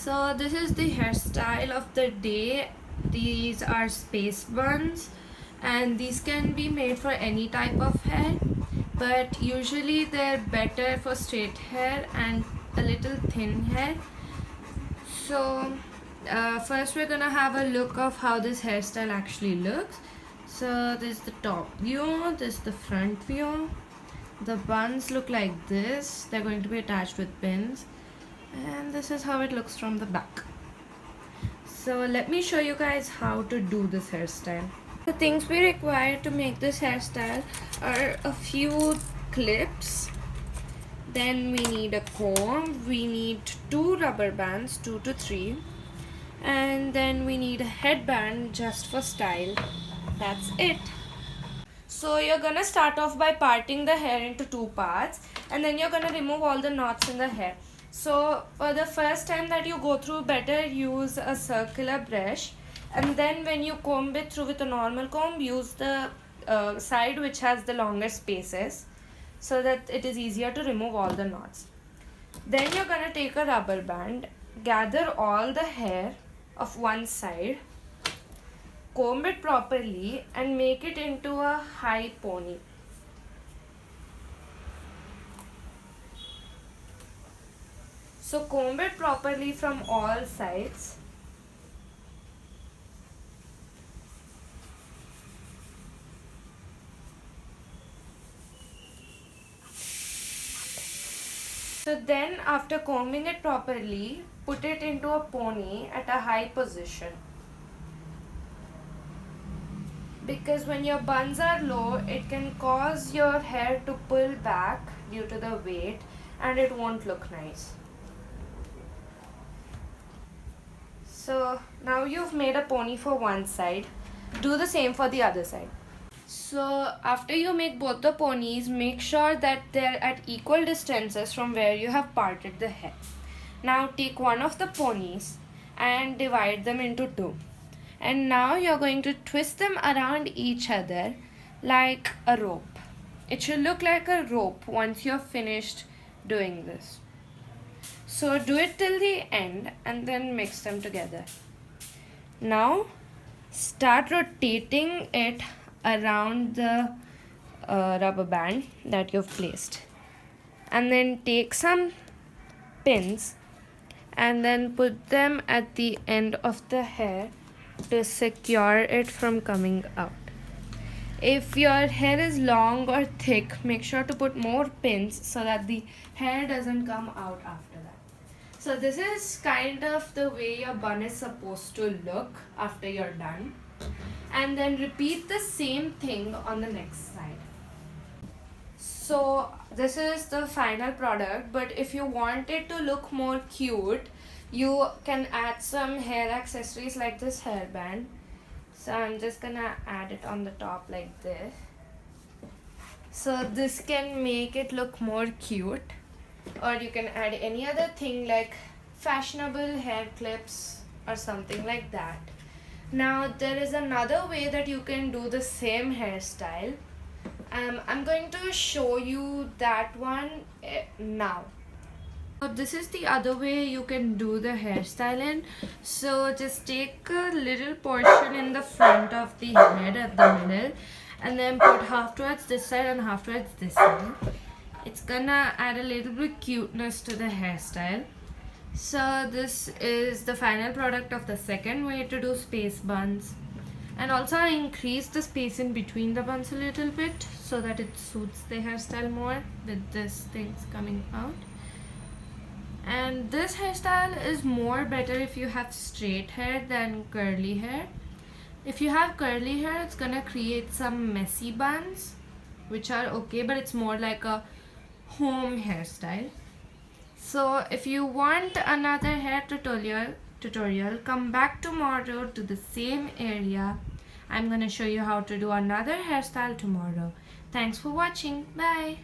So this is the hairstyle of the day. These are space buns, and these can be made for any type of hair, but usually they're better for straight hair and a little thin hair. So first we're gonna have a look of how this hairstyle actually looks. So this is the top view, this is the front view. The buns look like this. They're going to be attached with pins, and this is how it looks from the back. So let me show you guys how to do this hairstyle. The things we require to make this hairstyle are a few clips, then we need a comb, we need 2 rubber bands, 2 to 3, and then we need a headband just for style. That's it. So you're gonna start off by parting the hair into 2 parts, and then you're gonna remove all the knots in the hair. So for the first time that you go through, better use a circular brush, and then when you comb it through with a normal comb, use the side which has the longer spaces, so that it is easier to remove all the knots. Then you're gonna take a rubber band, gather all the hair of one side, comb it properly and make it into a high pony. So comb it properly from all sides. So then after combing it properly, put it into a pony at a high position. Because when your buns are low, it can cause your hair to pull back due to the weight, and it won't look nice. So now you've made a pony for one side. Do the same for the other side. So after you make both the ponies, make sure that they're at equal distances from where you have parted the hair. Now take one of the ponies and divide them into 2. And now you're going to twist them around each other like a rope. It should look like a rope once you're finished doing this. So do it till the end and then mix them together. Now start rotating it around the rubber band that you've placed, and then take some pins and then put them at the end of the hair to secure it from coming out. If your hair is long or thick, make sure to put more pins so that the hair doesn't come out after that. So this is kind of the way your bun is supposed to look after you're done. And then repeat the same thing on the next side. So this is the final product, but if you want it to look more cute, you can add some hair accessories like this hairband. So I'm just gonna add it on the top like this. So this can make it look more cute, or you can add any other thing like fashionable hair clips or something like that. Now there is another way that you can do the same hairstyle. I'm going to show you that one now. So this is the other way you can do the hairstyle in. So just take a little portion in the front of the head at the middle, and then put half towards this side and half towards this side. It's gonna add a little bit cuteness to the hairstyle. So this is the final product of the second way to do space buns. And also I increased the space in between the buns a little bit so that it suits the hairstyle more with this things coming out. And this hairstyle is more better if you have straight hair than curly hair. If you have curly hair, it's gonna create some messy buns, which are okay, but it's more like a home hairstyle. So if you want another hair tutorial, come back tomorrow to the same area. I'm gonna show you how to do another hairstyle tomorrow. Thanks for watching. Bye.